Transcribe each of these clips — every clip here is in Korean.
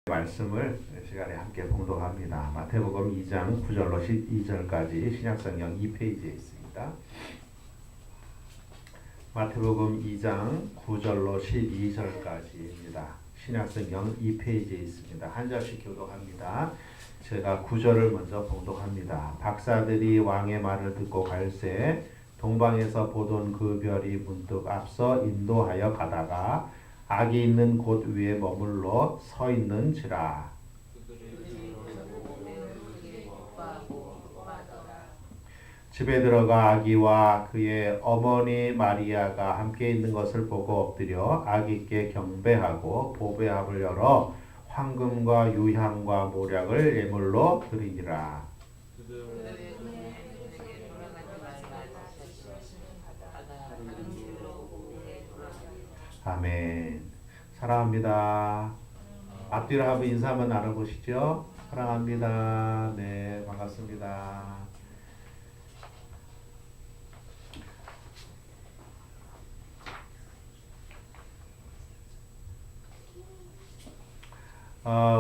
말씀을 시간에 함께 봉독합니다. 마태복음 2장 9절로 12절까지 신약성경 2페이지에 있습니다. 마태복음 2장 9절로 12절까지입니다. 신약성경 2페이지에 있습니다. 한 절씩 교독합니다. 제가 9절을 먼저 봉독합니다. 박사들이 왕의 말을 듣고 갈새 동방에서 보던 그 별이 문득 앞서 인도하여 가다가 악이 있는 곳 위에 머물러 서 있는지라. 집에 들어가 아기와 그의 어머니 마리아가 함께 있는 것을 보고 엎드려 아기께 경배하고 보배합을 열어 황금과 유향과 모략을 예물로 드리니라. 아멘. 사랑합니다. 앞뒤로 한번 인사 한번 나눠보시죠. 사랑합니다. 네, 반갑습니다.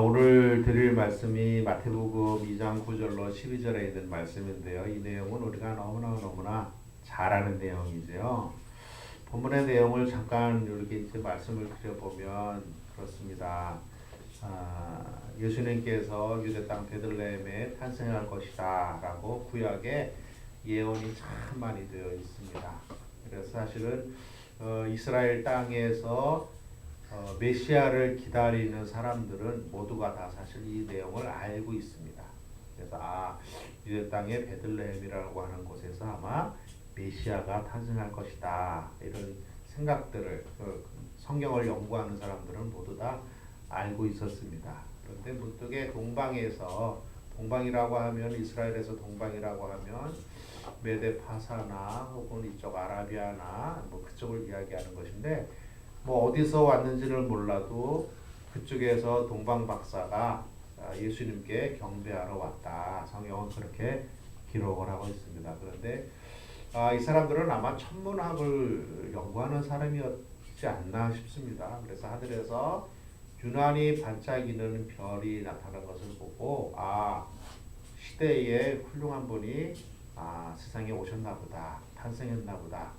오늘 드릴 말씀이 마태복음 2장 9절로 12절에 있는 말씀인데요. 이 내용은 우리가 너무나 잘 아는 내용이죠. 본문의 내용을 잠깐 이렇게 이제 말씀을 드려보면 그렇습니다. 예수님께서 유대 땅 베들레헴에 탄생할 것이다 라고 구약에 예언이 참 많이 되어 있습니다. 그래서 사실은 이스라엘 땅에서 메시아를 기다리는 사람들은 모두가 다 사실 이 내용을 알고 있습니다. 그래서 유대 땅의 베들레헴이라고 하는 곳에서 아마 메시아가 탄생할 것이다 이런 생각들을 성경을 연구하는 사람들은 모두 다 알고 있었습니다. 그런데 문득에 동방이라고 하면 이스라엘에서 동방이라고 하면 메데파사나 혹은 이쪽 아라비아나 뭐 그쪽을 이야기하는 것인데 뭐 어디서 왔는지를 몰라도 그쪽에서 동방 박사가 예수님께 경배하러 왔다. 성경은 그렇게 기록을 하고 있습니다. 그런데 이 사람들은 아마 천문학을 연구하는 사람이었지 않나 싶습니다. 그래서 하늘에서 유난히 반짝이는 별이 나타난 것을 보고 시대에 훌륭한 분이 세상에 오셨나 보다, 탄생했나 보다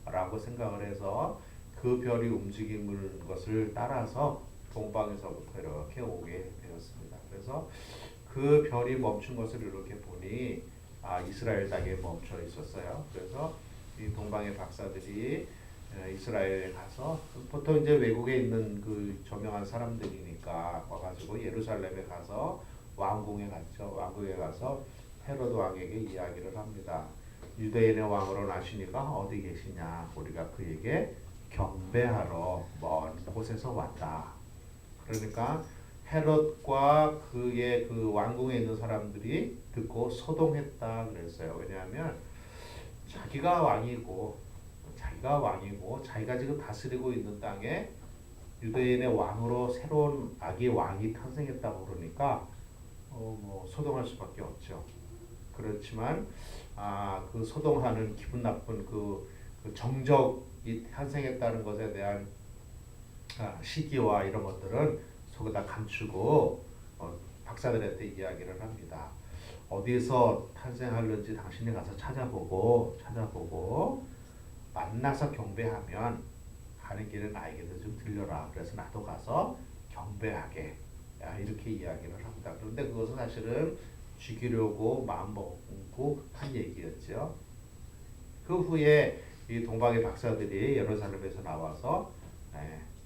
라고 생각을 해서 그 별이 움직이는 것을 따라서 동방에서부터 이렇게 오게 되었습니다. 그래서 그 별이 멈춘 것을 이렇게 보니 이스라엘 땅에 멈춰 있었어요. 그래서 이 동방의 박사들이 이스라엘에 가서 보통 이제 외국에 있는 그 저명한 사람들이니까 와가지고 예루살렘에 가서 왕궁에 갔죠. 왕궁에 가서 헤로드 왕에게 이야기를 합니다. 유대인의 왕으로 나시니까 어디 계시냐? 우리가 그에게 경배하러 먼 곳에서 왔다. 그러니까 헤롯과 그의 그 왕궁에 있는 사람들이 듣고 소동했다 그랬어요. 왜냐하면 자기가 왕이고 자기가 지금 다스리고 있는 땅에 유대인의 왕으로 새로운 아기 왕이 탄생했다고 그러니까 뭐 소동할 수밖에 없죠. 그렇지만 그 소동하는 기분 나쁜 그 정적이 탄생했다는 것에 대한 시기와 이런 것들은 속에다 감추고 박사들한테 이야기를 합니다. 어디서 탄생하는지 당신이 가서 찾아보고 만나서 경배하면 가는 길에 나에게도 좀 들려라. 그래서 나도 가서 경배하게 이렇게 이야기를 합니다. 그런데 그것은 사실은 죽이려고 마음먹고 한 얘기였죠. 그 후에 이 동방의 박사들이 예루살렘에서 나와서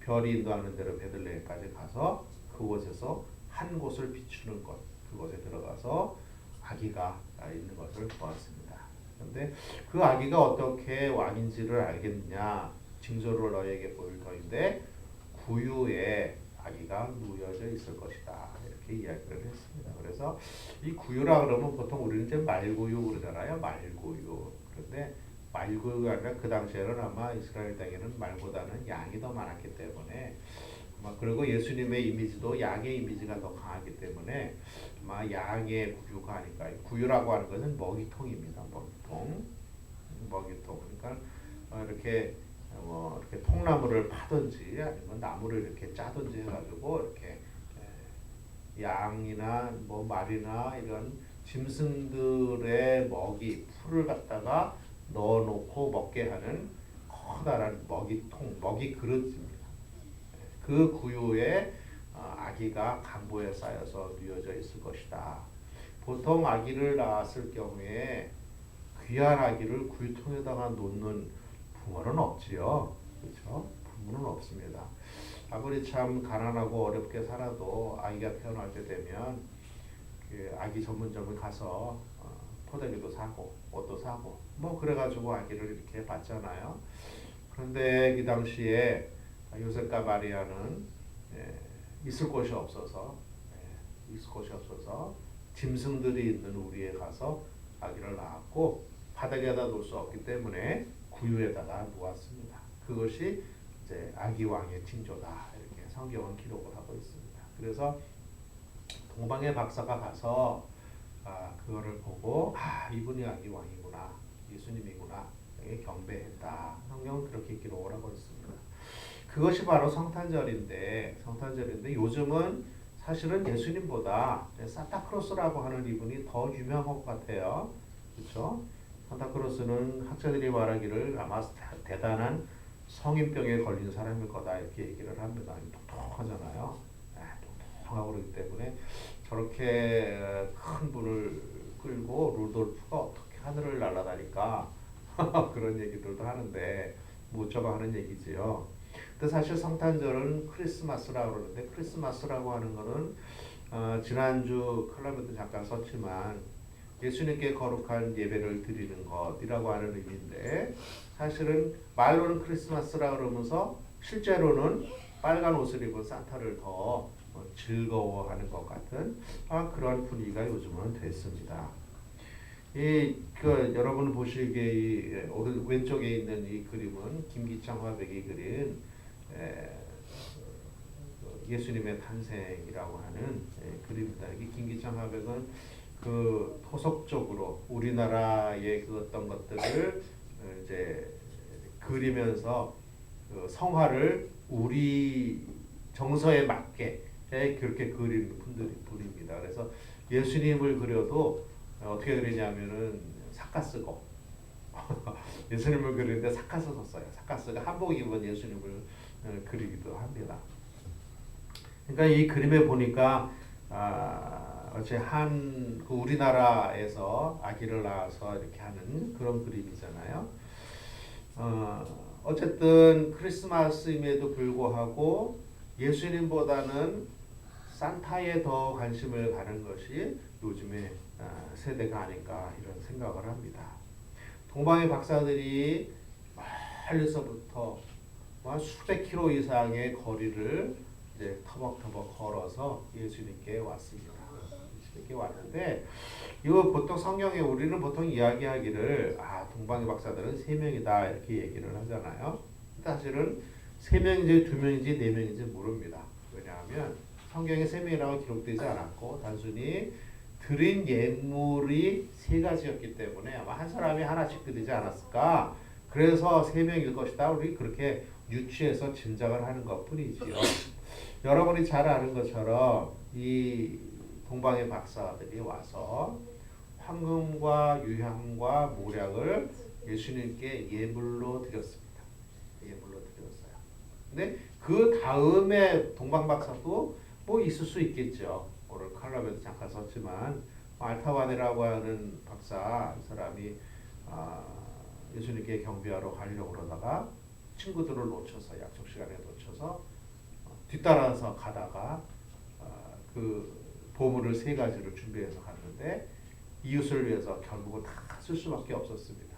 별이 인도하는 대로 베들레헴까지 가서 그곳에서 한 곳을 비추는 것, 그곳에 들어가서 아기가 있는 것을 보았습니다. 그런데 그 아기가 어떻게 왕인지를 알겠느냐? 징조를 너에게 보일 터인데 구유에 아기가 누워져 있을 것이다. 이렇게 이야기를 했습니다. 그래서 이 구유라 그러면 보통 우리는 이제 말구유 그러잖아요. 말구유. 그런데 말구유가 아니라 그 당시에는 아마 이스라엘 땅에는 말보다는 양이 더 많았기 때문에 그리고 예수님의 이미지도 양의 이미지가 더 강하기 때문에 아마 양의 구유가 아닐까. 구유라고 하는 것은 먹이통입니다. 먹이통. 그러니까 이렇게 통나무를 파든지 아니면 나무를 이렇게 짜든지 해가지고 이렇게 양이나 뭐 말이나 이런 짐승들의 먹이 풀을 갖다가 넣어놓고 먹게 하는 커다란 먹이통, 먹이 그릇입니다. 그 구유에 아기가 강보에 쌓여서 누워져 있을 것이다. 보통 아기를 낳았을 경우에 귀한 아기를 구유통에다가 놓는 부모는 없지요. 그렇죠? 부모는 없습니다. 아무리 참 가난하고 어렵게 살아도 아기가 태어날 때 되면 그 아기 전문점을 가서 포대기도 사고 옷도 사고 뭐 그래가지고 아기를 이렇게 봤잖아요. 그런데 그 당시에 요셉과 마리아는 있을 곳이 없어서 짐승들이 있는 우리에 가서 아기를 낳았고 바닥에다 놓을 수 없기 때문에 구유에다가 놓았습니다. 그것이 이제 아기 왕의 징조다 이렇게 성경은 기록을 하고 있습니다. 그래서 동방의 박사가 가서 그거를 보고 이분이 아기 왕이구나 예수님이구나 경배했다. 성경은 그렇게 기록을 하고 있습니다. 그것이 바로 성탄절인데 요즘은 사실은 예수님보다 산타크로스라고 하는 이분이 더 유명한 것 같아요. 그렇죠? 산타크로스는 학자들이 말하기를 아마 대단한 성인병에 걸린 사람일 거다 이렇게 얘기를 합니다. 똑똑하잖아요. 똑똑하고 그러기 때문에 저렇게 큰 분을 끌고 루돌프가 어떻게 하늘을 날아다니까 그런 얘기들도 하는데 무엇저것 하는 얘기지요. 근데 사실 성탄절은 크리스마스라고 그러는데 크리스마스라고 하는 거는 지난주 칼럼에도 잠깐 썼지만 예수님께 거룩한 예배를 드리는 것이라고 하는 의미인데 사실은 말로는 크리스마스라 그러면서 실제로는 빨간 옷을 입은 산타를 더 즐거워하는 것 같은 그런 분위기가 요즘은 됐습니다. 여러분 보시기에 오른 왼쪽에 있는 이 그림은 김기창 화백이 그린 예수님의 탄생이라고 하는 그림입니다. 이 김기창 화백은 그 토속적으로 우리나라의 그 어떤 것들을 이제 그리면서 그 성화를 우리 정서에 맞게 그렇게 그리는 분입니다. 그래서 예수님을 그려도 어떻게 그리냐면은 삭가 쓰고 예수님을 그리는데 삭가스 썼어요. 삭가스가 한복 입은 예수님을 그리기도 합니다. 그러니까 이 그림에 보니까 어째 그 우리나라에서 아기를 낳아서 이렇게 하는 그런 그림이잖아요. 어쨌든 크리스마스임에도 불구하고 예수님보다는 산타에 더 관심을 가는 것이 요즘의 세대가 아닐까 이런 생각을 합니다. 동방의 박사들이 멀리서부터 수백 킬로 이상의 거리를 이제 터벅터벅 걸어서 예수님께 왔습니다. 예수님께 왔는데 이거 보통 성경에 우리는 보통 이야기하기를 동방의 박사들은 3명이다 이렇게 얘기를 하잖아요. 사실은 3명인지 2명인지 4명인지 모릅니다. 왜냐하면 성경에 3명이라고 기록되지 않았고 단순히 드린 예물이 3가지였기 때문에 아마 한 사람이 하나씩 드리지 않았을까. 그래서 3명일 것이다. 우리 그렇게 유추해서 짐작을 하는 것뿐이지요. 여러분이 잘 아는 것처럼 이 동방의 박사들이 와서 황금과 유향과 모략을 예수님께 예물로 드렸습니다. 예물로 드렸어요. 근데 그 다음에 동방 박사도 뭐 있을 수 있겠죠. 오늘 칼럼에도 잠깐 썼지만 알타바네라고 하는 박사 이 사람이 예수님께 경배하러 가려고 그러다가 친구들을 놓쳐서 약속 시간에 놓쳐서 뒤따라서 가다가 그 보물을 3가지를 준비해서 갔는데 이웃을 위해서 결국은 다 쓸 수밖에 없었습니다.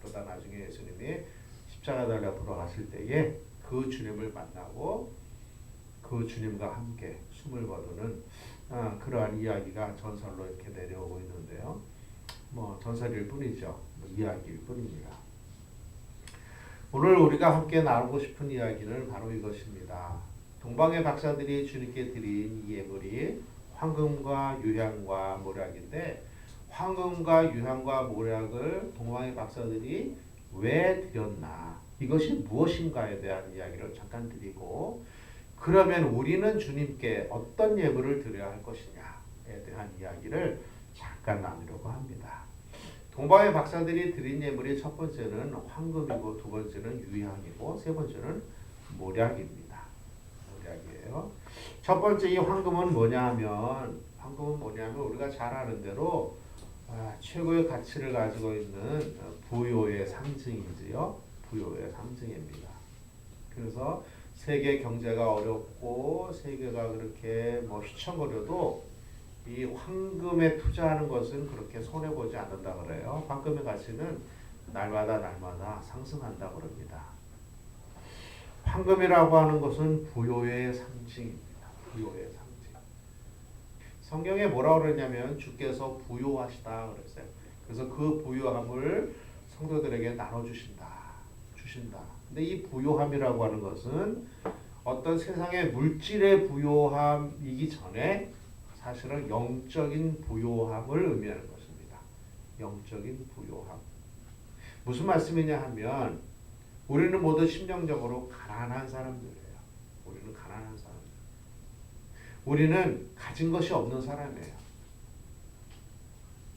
그러다 나중에 예수님이 십자가 달려 돌아가실 때에 그 주님을 만나고 그 주님과 함께 숨을 거두는 그러한 이야기가 전설로 이렇게 내려오고 있는데요. 뭐 전설일 뿐이죠. 이야기일 뿐입니다. 오늘 우리가 함께 나누고 싶은 이야기는 바로 이것입니다. 동방의 박사들이 주님께 드린 이 예물이 황금과 유향과 모략인데 황금과 유향과 모략을 동방의 박사들이 왜 드렸나 이것이 무엇인가에 대한 이야기를 잠깐 드리고 그러면 우리는 주님께 어떤 예물을 드려야 할 것이냐에 대한 이야기를 잠깐 나누려고 합니다. 동방의 박사들이 드린 예물이 첫 번째는 황금이고 두 번째는 유향이고 세 번째는 모략입니다. 모략이에요. 첫 번째 이 황금은 뭐냐면 우리가 잘 아는 대로 최고의 가치를 가지고 있는 부요의 상징이지요. 부요의 상징입니다. 그래서 세계 경제가 어렵고 세계가 그렇게 휘청거려도 이 황금에 투자하는 것은 그렇게 손해 보지 않는다 그래요. 황금의 가치는 날마다 상승한다 그럽니다. 황금이라고 하는 것은 부요의 상징입니다. 부요의 상징. 성경에 뭐라고 그러냐면 주께서 부요하시다 그랬어요. 그래서 그 부요함을 성도들에게 나눠주신다. 근데 이 부요함이라고 하는 것은 어떤 세상의 물질의 부요함이기 전에 사실은 영적인 부요함을 의미하는 것입니다. 영적인 부요함. 무슨 말씀이냐 하면 우리는 모두 심령적으로 가난한 사람들이에요. 우리는 가진 것이 없는 사람이에요.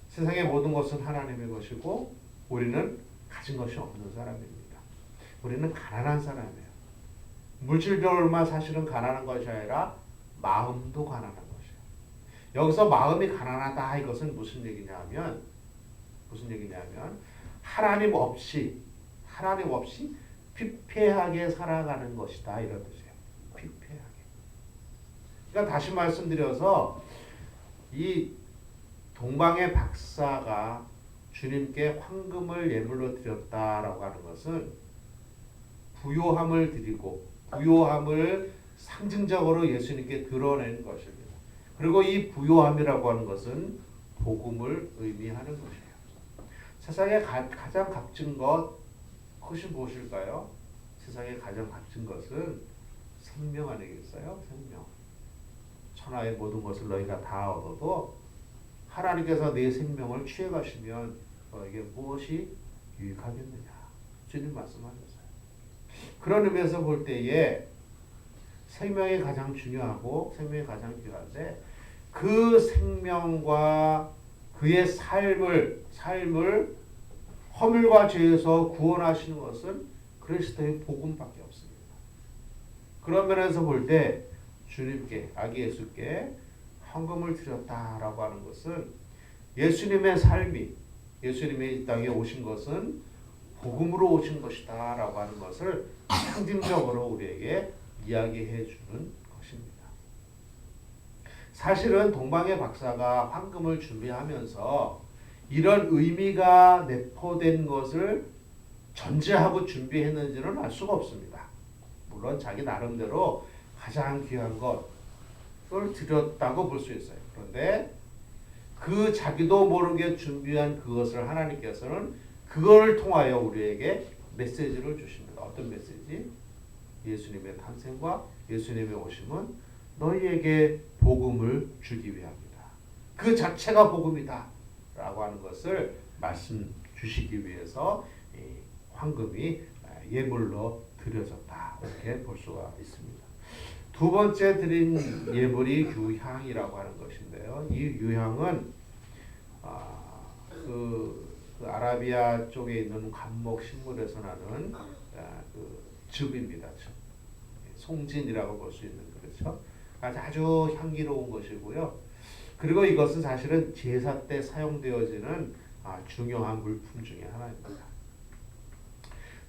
세상의 모든 것은 하나님의 것이고 우리는 가진 것이 없는 사람입니다. 우리는 가난한 사람이에요. 물질적으로만 사실은 가난한 것이 아니라 마음도 가난한 것이에요. 여기서 마음이 가난하다 이것은 무슨 얘기냐면 하나님 없이 피폐하게 살아가는 것이다 이런 뜻이에요. 피폐하게. 그러니까 다시 말씀드려서 이 동방의 박사가 주님께 황금을 예물로 드렸다라고 하는 것은 부요함을 드리고 부요함을 상징적으로 예수님께 드러낸 것입니다. 그리고 이 부요함이라고 하는 것은 복음을 의미하는 것이에요. 세상에 가장 값진 것이 무엇일까요? 세상에 가장 값진 것은 생명 아니겠어요? 생명. 천하의 모든 것을 너희가 다 얻어도 하나님께서 내 생명을 취해가시면 너에게 무엇이 유익하겠느냐. 주님 말씀하셨어요. 그런 의미에서 볼 때에 생명이 가장 중요하고 생명이 가장 귀한데 그 생명과 그의 삶을 허물과 죄에서 구원하시는 것은 그리스도의 복음밖에 없습니다. 그런 면에서 볼 때 주님께 아기 예수께 헌금을 드렸다라고 하는 것은 예수님의 삶이 예수님의 이 땅에 오신 것은 복음으로 오신 것이다 라고 하는 것을 상징적으로 우리에게 이야기해 주는 것입니다. 사실은 동방의 박사가 황금을 준비하면서 이런 의미가 내포된 것을 전제하고 준비했는지는 알 수가 없습니다. 물론 자기 나름대로 가장 귀한 것을 드렸다고 볼 수 있어요. 그런데 그 자기도 모르게 준비한 그것을 하나님께서는 그걸 통하여 우리에게 메시지를 주십니다. 어떤 메시지? 예수님의 탄생과 예수님의 오심은 너희에게 복음을 주기 위함이다. 그 자체가 복음이다. 라고 하는 것을 말씀 주시기 위해서 황금이 예물로 드려졌다. 이렇게 볼 수가 있습니다. 두 번째 드린 예물이 유향이라고 하는 것인데요. 이 유향은 그 아라비아 쪽에 있는 관목 식물에서 나는 그 즙입니다. 송진이라고 볼 수 있는 그렇죠. 아주 향기로운 것이고요. 그리고 이것은 사실은 제사 때 사용되어지는 중요한 물품 중에 하나입니다.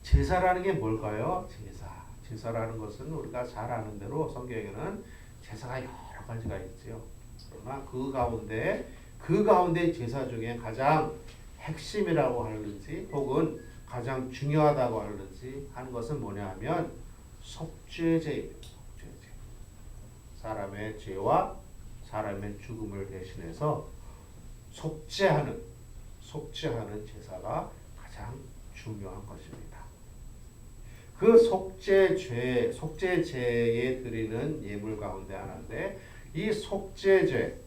제사라는 게 뭘까요? 제사라는 것은 우리가 잘 아는 대로 성경에는 제사가 여러 가지가 있죠. 그러나 그 가운데 제사 중에 가장 핵심이라고 하는지 혹은 가장 중요하다고 하는지 하는 것은 뭐냐 하면 속죄제입니다. 속죄제. 사람의 죄와 사람의 죽음을 대신해서 속죄하는 제사가 가장 중요한 것입니다. 그 속죄제에 드리는 예물 가운데 하나인데 이 속죄제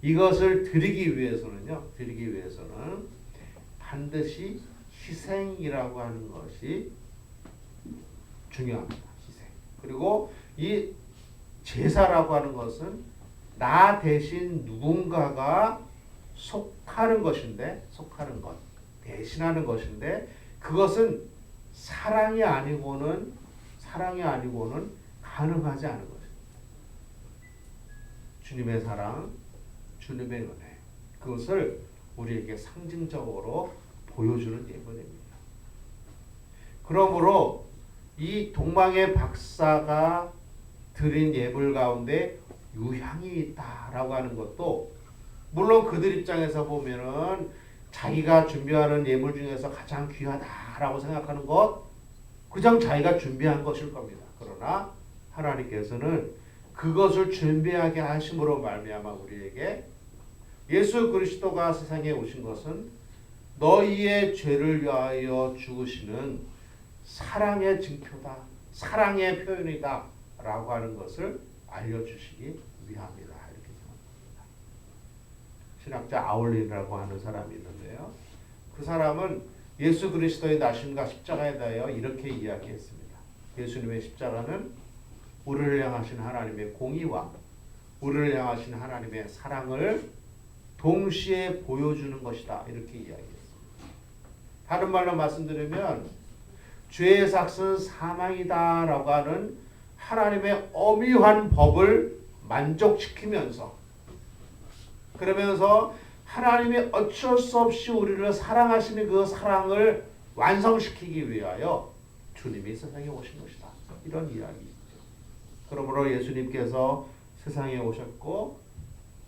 이것을 드리기 위해서는 반드시 희생이라고 하는 것이 중요합니다. 희생. 그리고 이 제사라고 하는 것은 나 대신 누군가가 속하는 것인데, 속하는 것, 대신하는 것인데, 그것은 사랑이 아니고는 가능하지 않은 것입니다. 주님의 사랑, 주님의 은혜, 그것을 우리에게 상징적으로 보여주는 예물입니다. 그러므로 이 동방의 박사가 드린 예물 가운데 유향이 있다라고 하는 것도, 물론 그들 입장에서 보면은 자기가 준비하는 예물 중에서 가장 귀하다라고 생각하는 것, 그냥 자기가 준비한 것일 겁니다. 그러나 하나님께서는 그것을 준비하게 하심으로 말미암아 우리에게 예수 그리스도가 세상에 오신 것은 너희의 죄를 위하여 죽으시는 사랑의 증표다, 사랑의 표현이다 라고 하는 것을 알려주시기 위함이다, 이렇게 생각합니다. 신학자 아울린이라고 하는 사람이 있는데요, 그 사람은 예수 그리스도의 나심과 십자가에 대하여 이렇게 이야기했습니다. 예수님의 십자가는 우리를 향하신 하나님의 공의와 우리를 향하신 하나님의 사랑을 동시에 보여주는 것이다, 이렇게 이야기했습니다. 다른 말로 말씀드리면 죄의 삭은 사망이다 라고 하는 하나님의 엄위한 법을 만족시키면서, 그러면서 하나님이 어쩔 수 없이 우리를 사랑하시는 그 사랑을 완성시키기 위하여 주님이 세상에 오신 것이다, 이런 이야기죠. 그러므로 예수님께서 세상에 오셨고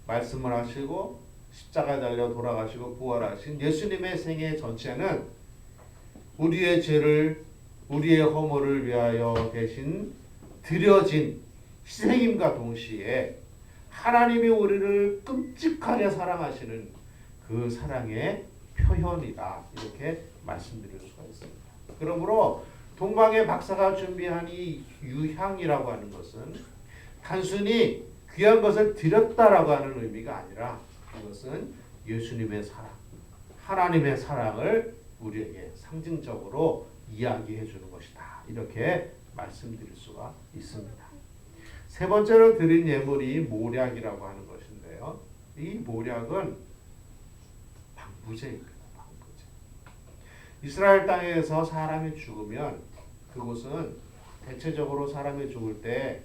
말씀을 하시고 십자가에 달려 돌아가시고 부활하신 예수님의 생애 전체는 우리의 죄를, 우리의 허물을 위하여 대신 드려진 희생임과 동시에 하나님이 우리를 끔찍하게 사랑하시는 그 사랑의 표현이다, 이렇게 말씀드릴 수가 있습니다. 그러므로 동방의 박사가 준비한 이 유향이라고 하는 것은 단순히 귀한 것을 드렸다라고 하는 의미가 아니라, 그것은 예수님의 사랑, 하나님의 사랑을 우리에게 상징적으로 이야기해 주는 것이다, 이렇게 말씀드릴 수가 있습니다. 세 번째로 드린 예물이 모략이라고 하는 것인데요, 이 모략은 방부제입니다. 방부제. 이스라엘 땅에서 사람이 죽으면 그곳은 대체적으로 사람이 죽을 때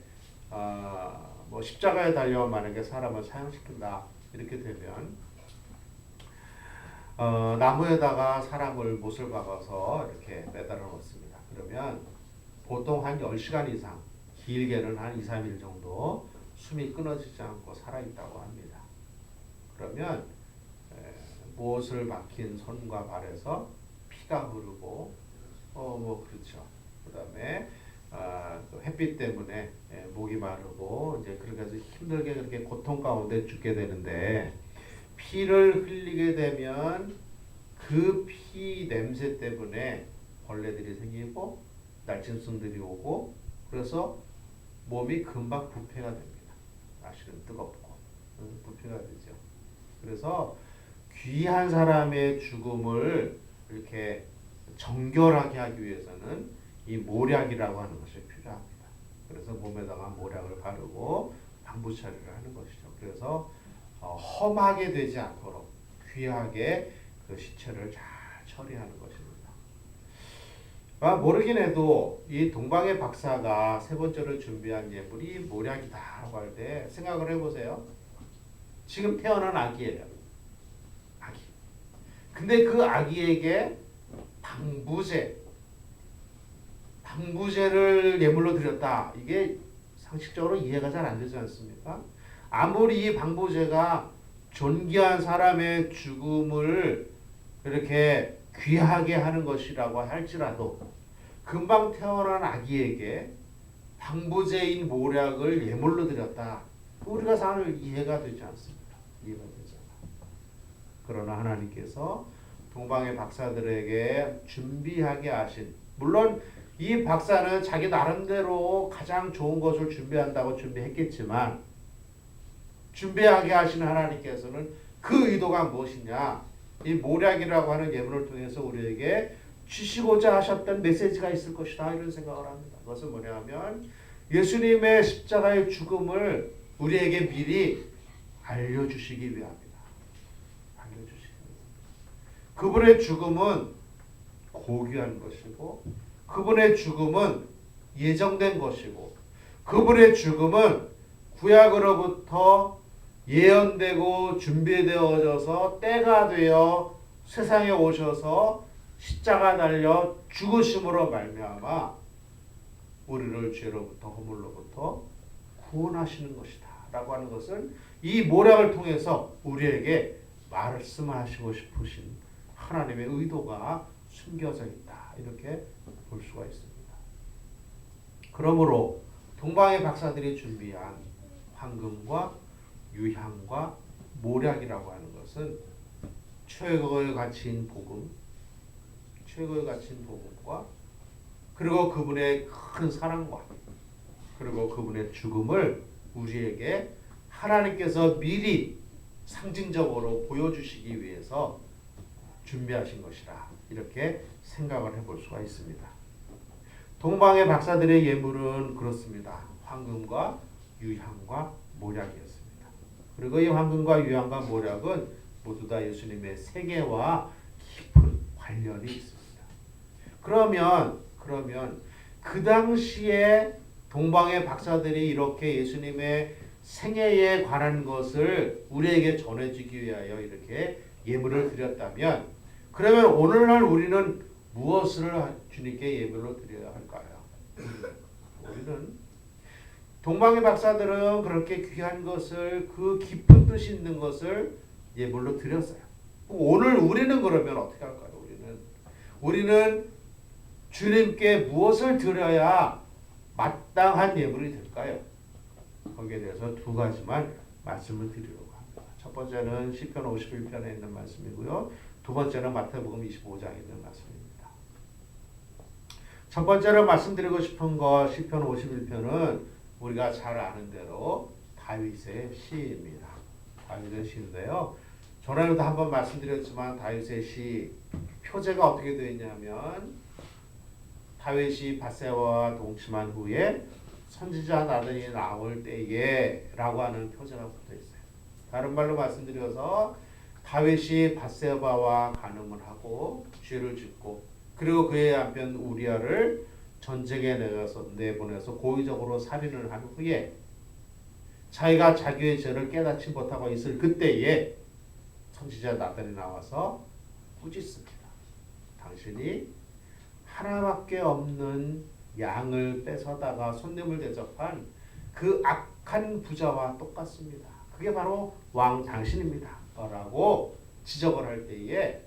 뭐 십자가에 달려 만약에 사람을 사형시킨다 이렇게 되면 나무에다가 사람을 못을 박아서 이렇게 매달아 놓습니다. 그러면 보통 한 10시간 이상, 길게는 한 2, 3일 정도 숨이 끊어지지 않고 살아있다고 합니다. 그러면 못을 박힌 손과 발에서 피가 흐르고 뭐 그렇죠. 그다음에 햇빛 때문에 목이 마르고 이제 그렇게 해서 힘들게 그렇게 고통 가운데 죽게 되는데, 피를 흘리게 되면 그 피 냄새 때문에 벌레들이 생기고 날짐승들이 오고, 그래서 몸이 금방 부패가 됩니다. 사실은 뜨겁고 부패가 되죠. 그래서 귀한 사람의 죽음을 이렇게 정결하게 하기 위해서는 이 모략이라고 하는 것이 필요합니다. 그래서 몸에다가 모략을 바르고 방부 처리를 하는 것이죠. 그래서 험하게 되지 않도록 귀하게 그 시체를 잘 처리하는 것입니다. 모르긴 해도 이 동방의 박사가 세 번째로 준비한 예물이 모략이다라고 할 때 생각을 해보세요. 지금 태어난 아기예요. 아기. 근데 그 아기에게 방부제를 예물로 드렸다. 이게 상식적으로 이해가 잘 안 되지 않습니까? 아무리 이 방부제가 존귀한 사람의 죽음을 이렇게 귀하게 하는 것이라고 할지라도 금방 태어난 아기에게 방부제인 모략을 예물로 드렸다. 우리가 잘 이해가 되지 않습니다. 이해가 되지 않아. 그러나 하나님께서 동방의 박사들에게 준비하게 하신, 물론 이 박사는 자기 나름대로 가장 좋은 것을 준비한다고 준비했겠지만, 준비하게 하신 하나님께서는 그 의도가 무엇이냐, 이 모략이라고 하는 예물을 통해서 우리에게 주시고자 하셨던 메시지가 있을 것이다 이런 생각을 합니다. 그것은 뭐냐 하면 예수님의 십자가의 죽음을 우리에게 미리 알려주시기 위함이다. 알려주시기 위함. 그분의 죽음은 고귀한 것이고 그분의 죽음은 예정된 것이고 그분의 죽음은 구약으로부터 예언되고 준비되어져서 때가 되어 세상에 오셔서 십자가 달려 죽으심으로 말미암아 우리를 죄로부터 허물로부터 구원하시는 것이다 라고 하는 것은 이 모략을 통해서 우리에게 말씀하시고 싶으신 하나님의 의도가 숨겨져 있다 이렇게 볼 수가 있습니다. 그러므로 동방의 박사들이 준비한 황금과 유향과 모략이라고 하는 것은 최고의 가치인 복음, 최고의 가치인 복음과 그리고 그분의 큰 사랑과 그리고 그분의 죽음을 우리에게 하나님께서 미리 상징적으로 보여주시기 위해서 준비하신 것이라 이렇게 생각을 해볼 수가 있습니다. 동방의 박사들의 예물은 그렇습니다. 황금과 유향과 모략이었습니다. 그리고 이 황금과 유향과 모략은 모두 다 예수님의 생애와 깊은 관련이 있습니다. 그러면 그 당시에 동방의 박사들이 이렇게 예수님의 생애에 관한 것을 우리에게 전해주기 위하여 이렇게 예물을 드렸다면 그러면 오늘날 우리는 무엇을 주님께 예물로 드려야 할까요? 우리는 동방의 박사들은 그렇게 귀한 것을 그 깊은 뜻이 있는 것을 예물로 드렸어요. 오늘 우리는 그러면 어떻게 할까요? 우리는 주님께 무엇을 드려야 마땅한 예물이 될까요? 거기에 대해서 두 가지만 말씀을 드리려고 합니다. 첫 번째는 시편 51편에 있는 말씀이고요. 두 번째는 마태복음 25장에 있는 말씀입니다. 첫 번째로 말씀드리고 싶은 것 시편 51편은 우리가 잘 아는 대로 다윗의 시입니다. 다윗의 시인데요. 전에도 한번 말씀드렸지만 다윗의 시 표제가 어떻게 되어 있냐면 다윗이 밧세바와 동침한 후에 선지자 나단이 나올 때에 라고 하는 표제가 붙어 있어요. 다른 말로 말씀드려서 다윗이 밧세바와 간음을 하고 죄를 짓고 그리고 그의 남편 우리아를 전쟁에 내보내서 고의적으로 살인을 한 후에 자기가 자기의 죄를 깨닫지 못하고 있을 그때에 선지자 나단이 나와서 꾸짖습니다. 당신이 하나밖에 없는 양을 뺏어다가 손님을 대접한 그 악한 부자와 똑같습니다. 그게 바로 왕 당신입니다. 라고 지적을 할 때에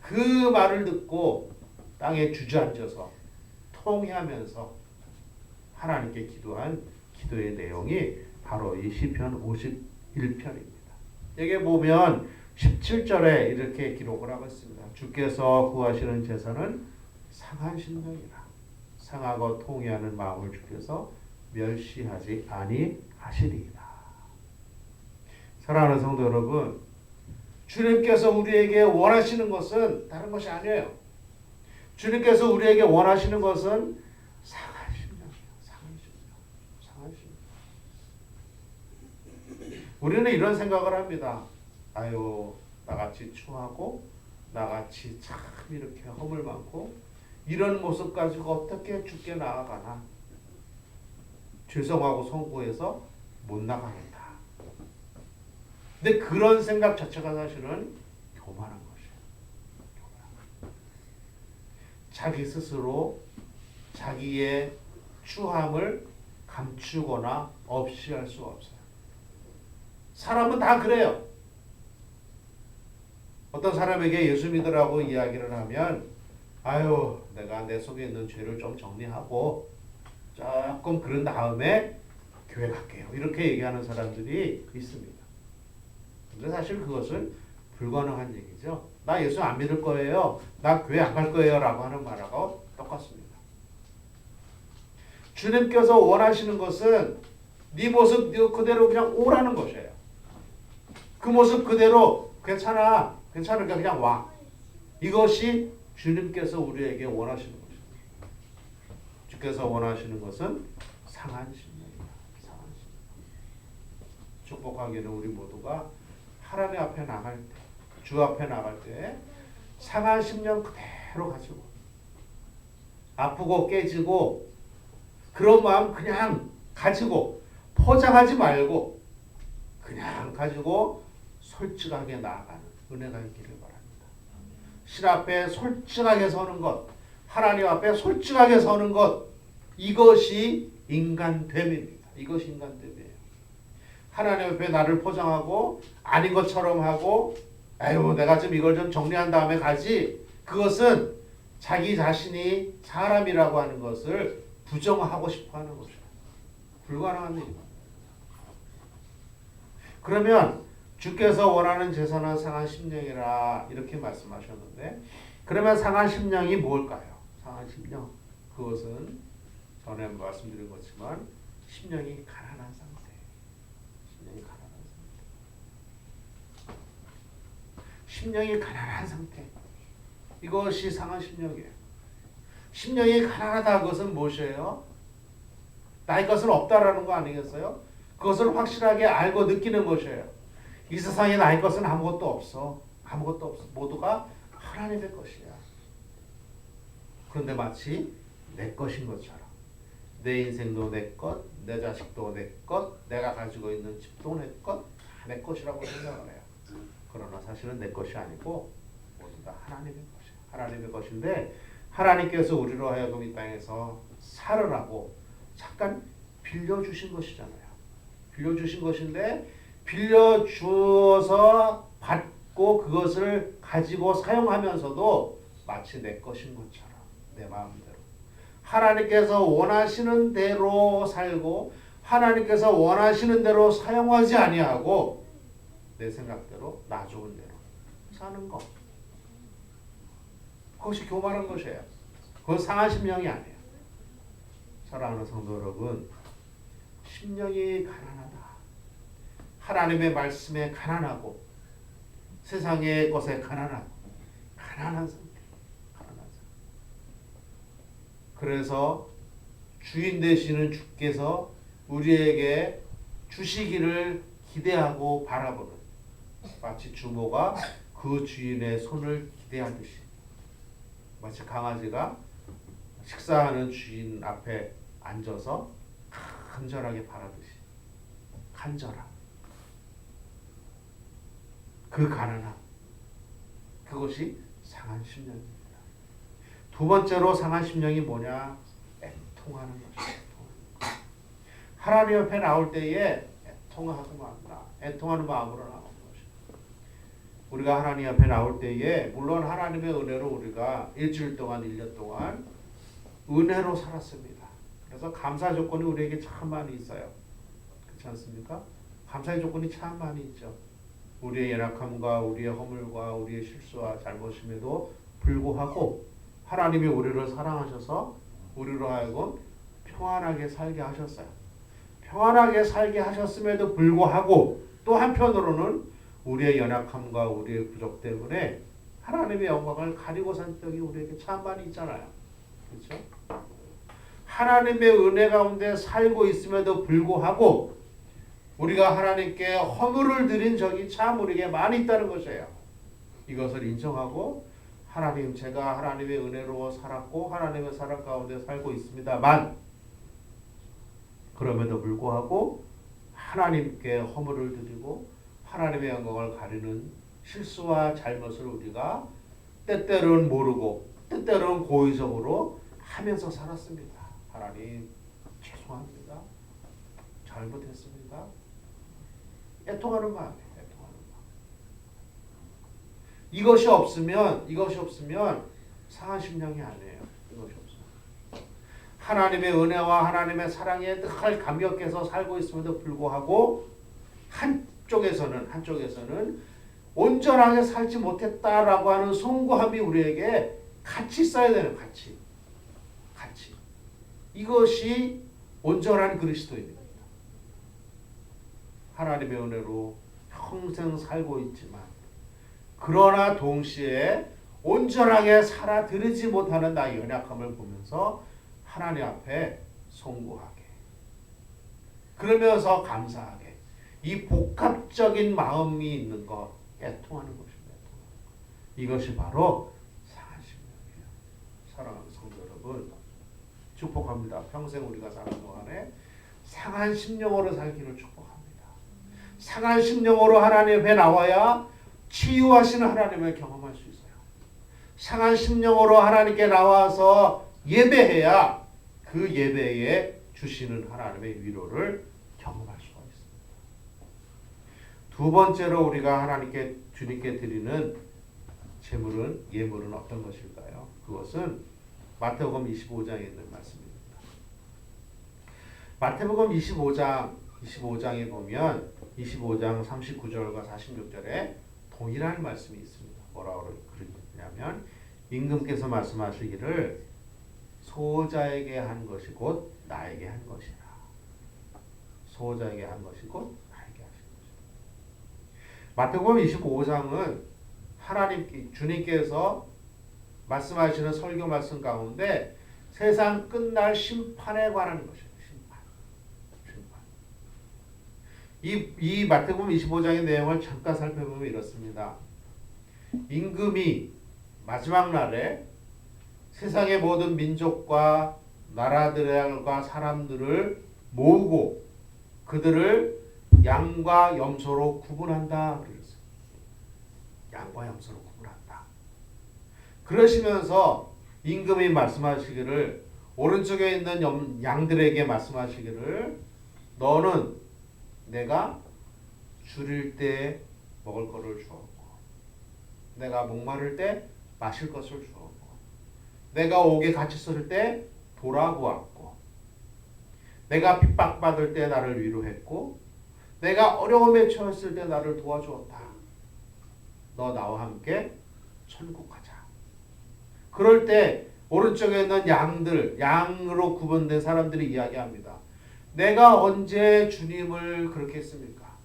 그 말을 듣고 땅에 주저앉아서 통회하면서 하나님께 기도한 기도의 내용이 바로 이 시편 51편입니다. 여기 보면 17절에 이렇게 기록을 하고 있습니다. 주께서 구하시는 제사는 상한 심령이라 상하고 통회하는 마음을 주께서 멸시하지 아니하시리이다. 사랑하는 성도 여러분, 주님께서 우리에게 원하시는 것은 다른 것이 아니에요. 주님께서 우리에게 원하시는 것은 상한 심령이에요. 상한 심령. 우리는 이런 생각을 합니다. 아유, 나같이 추하고 나같이 참 이렇게 허물 많고 이런 모습 가지고 어떻게 주께 나아가나. 죄송하고 송구해서 못 나가겠다. 근데 그런 생각 자체가 사실은 교만한 것이에요. 자기 스스로 자기의 추함을 감추거나 없이 할 수 없어요. 사람은 다 그래요. 어떤 사람에게 예수 믿으라고 이야기를 하면 아유, 내가 내 속에 있는 죄를 좀 정리하고 조금 그런 다음에 교회 갈게요. 이렇게 얘기하는 사람들이 있습니다. 근데 사실 그것은 불가능한 얘기죠. 나 예수 안 믿을 거예요. 나 교회 안 갈 거예요. 라고 하는 말하고 똑같습니다. 주님께서 원하시는 것은 네 모습 그대로 그냥 오라는 것이에요. 그 모습 그대로 괜찮으니까 그냥 와. 이것이 주님께서 우리에게 원하시는 것입니다. 주께서 원하시는 것은 상한 심령이다. 상한 심령. 축복하기는 우리 모두가 하나님 앞에 나갈 때, 주 앞에 나갈 때 상한 심령 그대로 가지고 아프고 깨지고 그런 마음 그냥 가지고 포장하지 말고 그냥 가지고 솔직하게 나아가는 은혜가 있기를 바랍니다. 신 앞에 솔직하게 서는 것, 하나님 앞에 솔직하게 서는 것, 이것이 인간됨입니다. 이것이 인간됨이에요. 하나님 앞에 나를 포장하고 아닌 것처럼 하고 아유 내가 좀 이걸 좀 정리한 다음에 가지, 그것은 자기 자신이 사람이라고 하는 것을 부정하고 싶어하는 것이에요. 불가능한 일입니다. 그러면 주께서 원하는 제사는 상한 심령이라 이렇게 말씀하셨는데, 그러면 상한 심령이 뭘까요? 상한 심령, 그것은 전에 말씀드린 것지만 심령이 가난한 상태. 심령이 가난한 상태. 심령이 가난한 상태. 이것이 상한 심령이에요. 심령이 가난하다 그것은 무엇이에요? 나의 것은 없다라는 거 아니겠어요? 그것을 확실하게 알고 느끼는 것이에요. 이 세상에 나의 것은 아무것도 없어. 아무것도 없어. 모두가 하나님의 것이야. 그런데 마치 내 것인 것처럼 내 인생도 내 것, 내 자식도 내 것, 내가 가지고 있는 집도 내 것, 다 내 것이라고 생각을 해요. 그러나 사실은 내 것이 아니고 모두 다 하나님의 것이야. 하나님의 것인데 하나님께서 우리로 하여금 이 땅에서 살으라고 잠깐 빌려주신 것이잖아요. 빌려주신 것인데 빌려주어서 받고 그것을 가지고 사용하면서도 마치 내 것인 것처럼 내 마음대로 하나님께서 원하시는 대로 살고 하나님께서 원하시는 대로 사용하지 아니하고 내 생각대로 나 좋은 대로 사는 것, 그것이 교만한 것이에요. 그건 상한 심령이 아니에요. 사랑하는 성도 여러분, 심령이 가난하다. 하나님의 말씀에 가난하고 세상의 것에 가난한 상태. 그래서 주인 되시는 주께서 우리에게 주시기를 기대하고 바라보는, 마치 주모가 그 주인의 손을 기대하듯이, 마치 강아지가 식사하는 주인 앞에 앉아서 간절하게 바라듯이, 간절함, 그 가난함, 그것이 상한 심령입니다. 두 번째로 상한 심령이 뭐냐? 애통하는 것이죠. 하나님 옆에 나올 때에 애통하는 마음으로 나오는 것이죠. 우리가 하나님 앞에 나올 때에 물론 하나님의 은혜로 우리가 일주일 동안 1년 동안 은혜로 살았습니다. 그래서 감사 조건이 우리에게 참 많이 있어요. 그렇지 않습니까? 감사의 조건이 참 많이 있죠. 우리의 연약함과 우리의 허물과 우리의 실수와 잘못임에도 불구하고 하나님이 우리를 사랑하셔서 우리로 하여금 평안하게 살게 하셨어요. 평안하게 살게 하셨음에도 불구하고 또 한편으로는 우리의 연약함과 우리의 부족 때문에 하나님의 영광을 가리고 산 적이 우리에게 참 많이 있잖아요. 그렇죠? 하나님의 은혜 가운데 살고 있음에도 불구하고 우리가 하나님께 허물을 드린 적이 참 우리에게 많이 있다는 것이에요. 이것을 인정하고 하나님, 제가 하나님의 은혜로 살았고 하나님의 사랑 가운데 살고 있습니다만, 그럼에도 불구하고 하나님께 허물을 드리고 하나님의 영광을 가리는 실수와 잘못을 우리가 때때로는 모르고 때때로는 고의적으로 하면서 살았습니다. 하나님 죄송합니다. 잘못했습니다. 애통하는 마음이에요. 애통하는 마음. 이것이 없으면 상한 심령이 아니에요. 이것이 없어요. 하나님의 은혜와 하나님의 사랑에 늘 감격해서 살고 있음에도 불구하고 한쪽에서는 온전하게 살지 못했다라고 하는 송구함이 우리에게 같이 있어야 되는, 같이. 이것이 온전한 그리스도입니다. 하나님의 은혜로 평생 살고 있지만 그러나 동시에 온전하게 살아들이지 못하는 나의 연약함을 보면서 하나님 앞에 송구하게, 그러면서 감사하게, 이 복합적인 마음이 있는 것, 애통하는 것입니다. 이것이 바로 상한 심령이에요. 사랑하는 성도 여러분, 축복합니다. 평생 우리가 사는 동안에 상한 심령으로 살기를 축복합니다. 상한 심령으로 하나님 앞에 나와야 치유하시는 하나님을 경험할 수 있어요. 상한 심령으로 하나님께 나와서 예배해야 그 예배에 주시는 하나님의 위로를 경험할 수가 있습니다. 두 번째로 우리가 하나님께 주님께 드리는 예물은 어떤 것일까요? 그것은 마태복음 25장에 있는 말씀입니다. 마태복음 25장에 보면 25장 39절과 46절에 동일한 말씀이 있습니다. 뭐라고 그러냐면 임금께서 말씀하시기를 소자에게 한 것이 곧 나에게 한 것이라. 소자에게 한 것이 곧 나에게 하신 것이라. 마태복음 25장은 주님께서 말씀하시는 설교 말씀 가운데 세상 끝날 심판에 관한 것입니다. 이 마태복음 25장의 내용을 잠깐 살펴보면 이렇습니다. 임금이 마지막 날에 세상의 모든 민족과 나라들과 사람들을 모으고 그들을 양과 염소로 구분한다 그랬어요. 양과 염소로 구분한다. 그러시면서 임금이 말씀하시기를, 오른쪽에 있는 양들에게 말씀하시기를, 너는 내가 줄일 때 먹을 것을 주었고, 내가 목마를 때 마실 것을 주었고, 내가 옥에 갇혔을 때 돌아보았고, 내가 핍박받을 때 나를 위로했고, 내가 어려움에 처했을 때 나를 도와주었다. 너 나와 함께 천국 가자. 그럴 때 오른쪽에 있는 양으로 구분된 사람들이 이야기합니다. 내가 언제 주님을 그렇게 했습니까?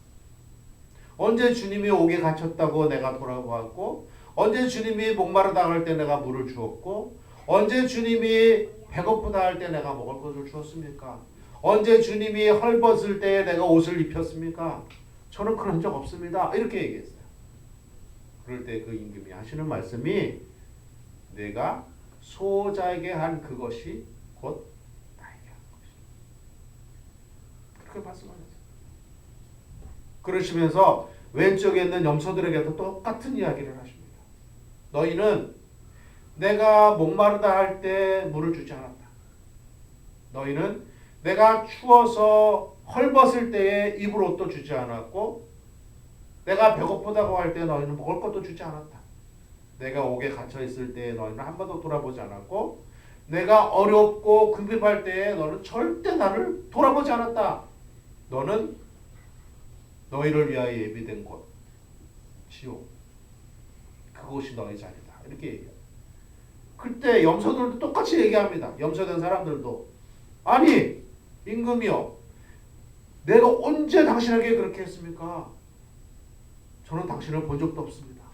언제 주님이 옥에 갇혔다고 내가 돌아보았고, 언제 주님이 목마르다 할 때 내가 물을 주었고, 언제 주님이 배고프다 할 때 내가 먹을 것을 주었습니까? 언제 주님이 헐벗을 때 내가 옷을 입혔습니까? 저는 그런 적 없습니다. 이렇게 얘기했어요. 그럴 때 그 임금이 하시는 말씀이, 내가 소자에게 한 그것이 곧 나에게 한 것이다. 그렇게 말씀하셨어요. 그러시면서 왼쪽에 있는 염소들에게도 똑같은 이야기를 하십니다. 너희는 내가 목마르다 할 때 물을 주지 않았다. 너희는 내가 추워서 헐벗을 때에 입을 옷도 주지 않았고, 내가 배고프다고 할 때 너희는 먹을 것도 주지 않았다. 내가 옥에 갇혀 있을 때에 너희는 한 번도 돌아보지 않았고, 내가 어렵고 궁핍할 때에 너는 절대 나를 돌아보지 않았다. 너는 너희를 위하여 예비된 곳, 지옥, 그곳이 너희 자리다. 이렇게 얘기해요. 그때 염소들도 똑같이 얘기합니다. 염소된 사람들도, 아니 임금이요, 내가 언제 당신에게 그렇게 했습니까? 저는 당신을 본 적도 없습니다.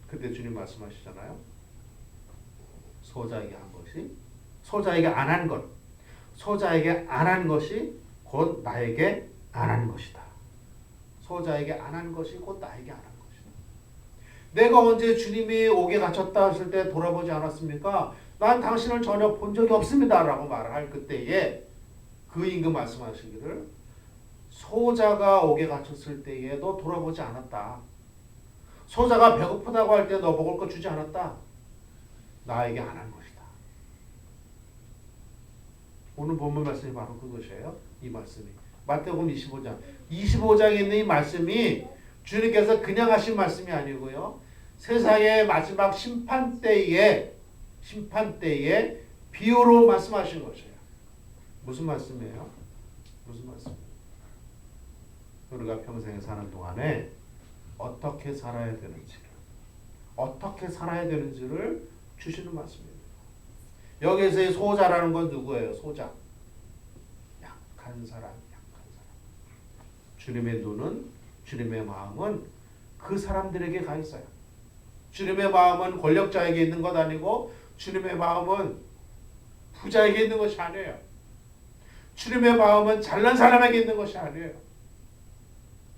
그때 주님 말씀하시잖아요. 소자에게 한 것이, 소자에게 안 한 것, 소자에게 안 한 것이 곧 나에게 안 한 것이다. 소자에게 안 한 것이 곧 나에게 안 한 것이다. 내가 언제 주님이 옥에 갇혔다 했을 때 돌아보지 않았습니까? 난 당신을 전혀 본 적이 없습니다. 라고 말할 그때에 그 임금 말씀하시기를, 소자가 옥에 갇혔을 때에도 돌아보지 않았다. 소자가 배고프다고 할 때 너 먹을 거 주지 않았다. 나에게 안 한 것이다. 오늘 본문 말씀이 바로 그것이에요. 이 말씀이 마태복음 25장에 있는 이 말씀이 주님께서 그냥 하신 말씀이 아니고요, 세상의 마지막 심판 때에 비유로 말씀하신 것이에요. 무슨 말씀이에요? 무슨 말씀이에요? 우리가 평생에 사는 동안에 어떻게 살아야 되는지를 주시는 말씀입니다. 여기서의 소자라는 건 누구예요? 소자. 약한 사람. 주님의 눈은, 주님의 마음은 그 사람들에게 가 있어요. 주님의 마음은 권력자에게 있는 것 아니고 주님의 마음은 부자에게 있는 것이 아니에요. 주님의 마음은 잘난 사람에게 있는 것이 아니에요.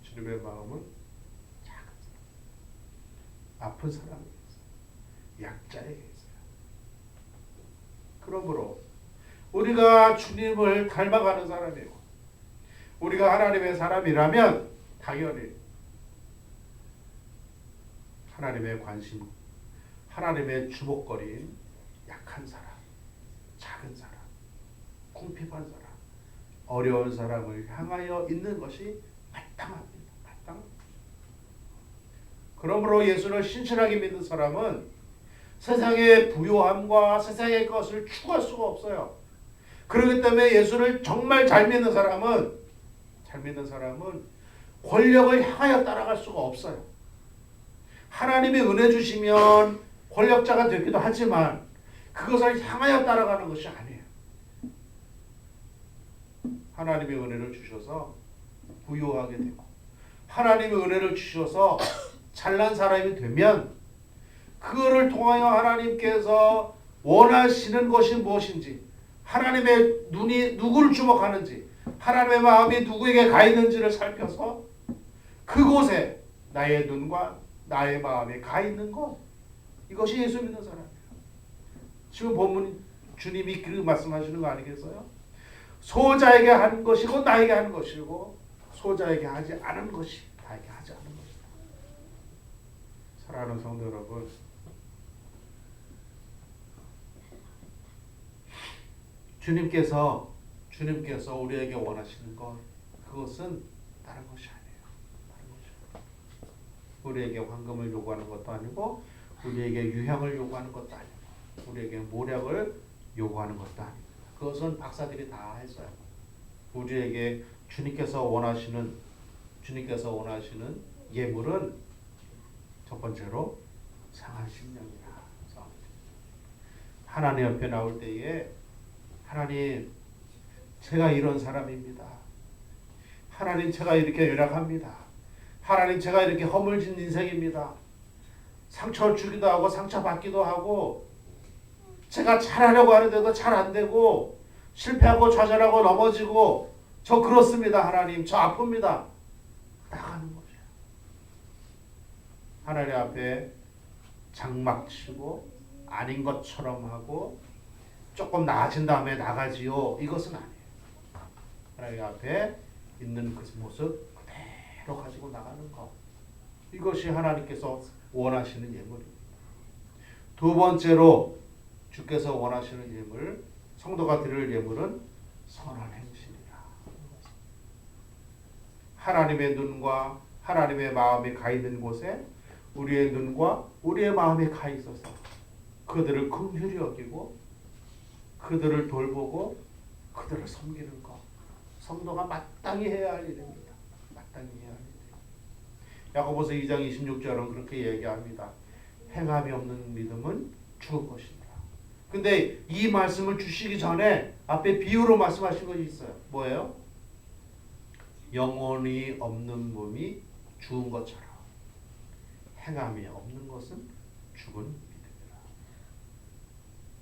주님의 마음은 작은 사람, 아픈 사람에게 있어요. 약자에게 있어요. 그러므로 우리가 주님을 닮아가는 사람이고 우리가 하나님의 사람이라면 당연히 하나님의 관심, 하나님의 주목거리인 약한 사람, 작은 사람, 궁핍한 사람, 어려운 사람을 향하여 있는 것이 마땅합니다. 마땅합니다. 그러므로 예수를 신실하게 믿는 사람은 세상의 부요함과 세상의 것을 추구할 수가 없어요. 그렇기 때문에 예수를 정말 잘 믿는 사람은 권력을 향하여 따라갈 수가 없어요. 하나님이 은혜 주시면 권력자가 되기도 하지만 그것을 향하여 따라가는 것이 아니에요. 하나님의 은혜를 주셔서 부유하게 되고 하나님의 은혜를 주셔서 잘난 사람이 되면 그거를 통하여 하나님께서 원하시는 것이 무엇인지, 하나님의 눈이 누구를 주목하는지, 하나님의 마음이 누구에게 가 있는지를 살펴서 그곳에 나의 눈과 나의 마음이 가 있는 것, 이것이 예수 믿는 사람이에요. 지금 본문 주님이 그 말씀하시는 거 아니겠어요? 소자에게 하는 것이고 나에게 하는 것이고 소자에게 하지 않은 것이 나에게 하지 않은 것이다. 사랑하는 성도 여러분, 주님께서 우리에게 원하시는 것, 그것은 다른 것이 아니에요. 다른 것이 아니에요. 우리에게 황금을 요구하는 것도 아니고 우리에게 유향을 요구하는 것도 아니고 우리에게 모략을 요구하는 것도 아닙니다. 그것은 박사들이 다 했어요. 우리에게 주님께서 원하시는 예물은 첫 번째로 상한 심령이라. 하나님 옆에 나올 때에 하나님, 제가 이런 사람입니다. 하나님, 제가 이렇게 연약합니다. 하나님, 제가 이렇게 허물진 인생입니다. 상처를 주기도 하고 상처받기도 하고 제가 잘하려고 하는데도 잘 안 되고 실패하고 좌절하고 넘어지고 저 그렇습니다. 하나님, 저 아픕니다. 나가는 거죠. 하나님 앞에 장막치고 아닌 것처럼 하고 조금 나아진 다음에 나가지요. 이것은 아니에요. 하나님 앞에 있는 그 모습 그대로 가지고 나가는 것. 이것이 하나님께서 원하시는 예물입니다. 두 번째로 주께서 원하시는 예물, 성도가 드릴 예물은 선한 행실이라. 하나님의 눈과 하나님의 마음이 가 있는 곳에 우리의 눈과 우리의 마음이 가 있어서 그들을 긍휼히 여기고 그들을 돌보고 그들을 섬기는 것, 성도가 마땅히 해야 할 일입니다. 마땅히 해야 할 일입니다. 야고보서 2장 26절은 그렇게 얘기합니다. 행함이 없는 믿음은 죽은 것입니다. 근데 이 말씀을 주시기 전에 앞에 비유로 말씀하신 것이 있어요. 뭐예요? 영혼이 없는 몸이 죽은 것처럼 행함이 없는 것은 죽은 믿음이라.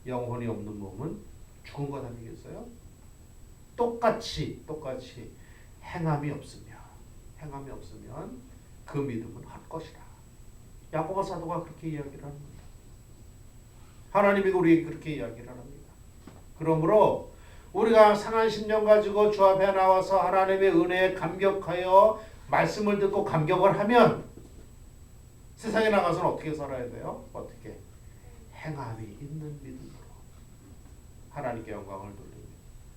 영혼이 없는 몸은 죽은 것 아니겠어요? 똑같이 행함이 없으면 그 믿음은 헛것이라. 야고보 사도가 그렇게 이야기를 합니다. 하나님이 우리에게 그렇게 이야기를 합니다. 그러므로 우리가 상한 심령 가지고 주 앞에 나와서 하나님의 은혜에 감격하여 말씀을 듣고 감격을 하면 세상에 나가서는 어떻게 살아야 돼요? 어떻게? 행함이 있는 믿음으로 하나님께 영광을 돌리며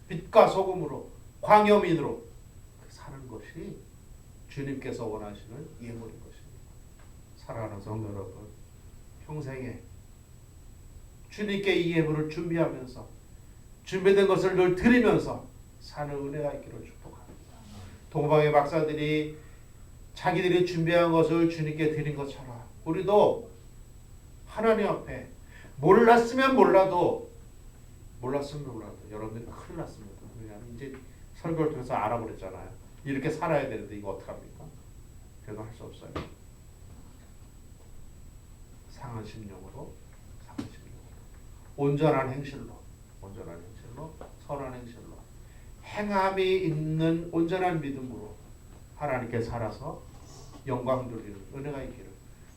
빛과 소금으로 광염인으로 사는 것이 주님께서 원하시는 예물인 것입니다. 사랑하는 성도 여러분, 평생에 주님께 이 예물을 준비하면서 준비된 것을 늘 드리면서 사는 은혜가 있기를 축복합니다. 동방의 박사들이 자기들이 준비한 것을 주님께 드린 것처럼 우리도 하나님 앞에 몰랐으면 몰라도 여러분들이 큰일 났습니다. 왜냐하면 이제 설교를 통해서 알아버렸잖아요. 이렇게 살아야 되는데 이거 어떡합니까? 그래도 할 수 없어요. 상한 심령으로 온전한 행실로 선한 행실로 행함이 있는 온전한 믿음으로 하나님께 살아서 영광 돌리는 은혜가 있기를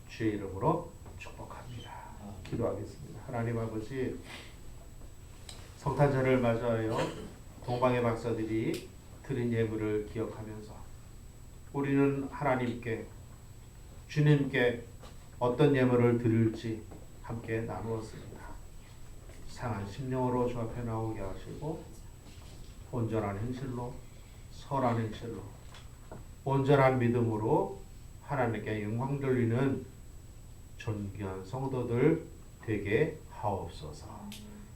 주의 이름으로 축복합니다. 기도하겠습니다. 하나님 아버지, 성탄절을 맞아요 동방의 박사들이 드린 예물을 기억하면서 우리는 하나님께 주님께 어떤 예물을 드릴지 함께 나누었습니다. 상한 심령으로 주 앞에 나오게 하시고 온전한 행실로 선한 행실로 온전한 믿음으로 하나님께 영광 돌리는 존귀한 성도들 되게 하옵소서.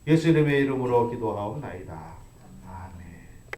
예수 이름의 이름으로 기도하옵나이다.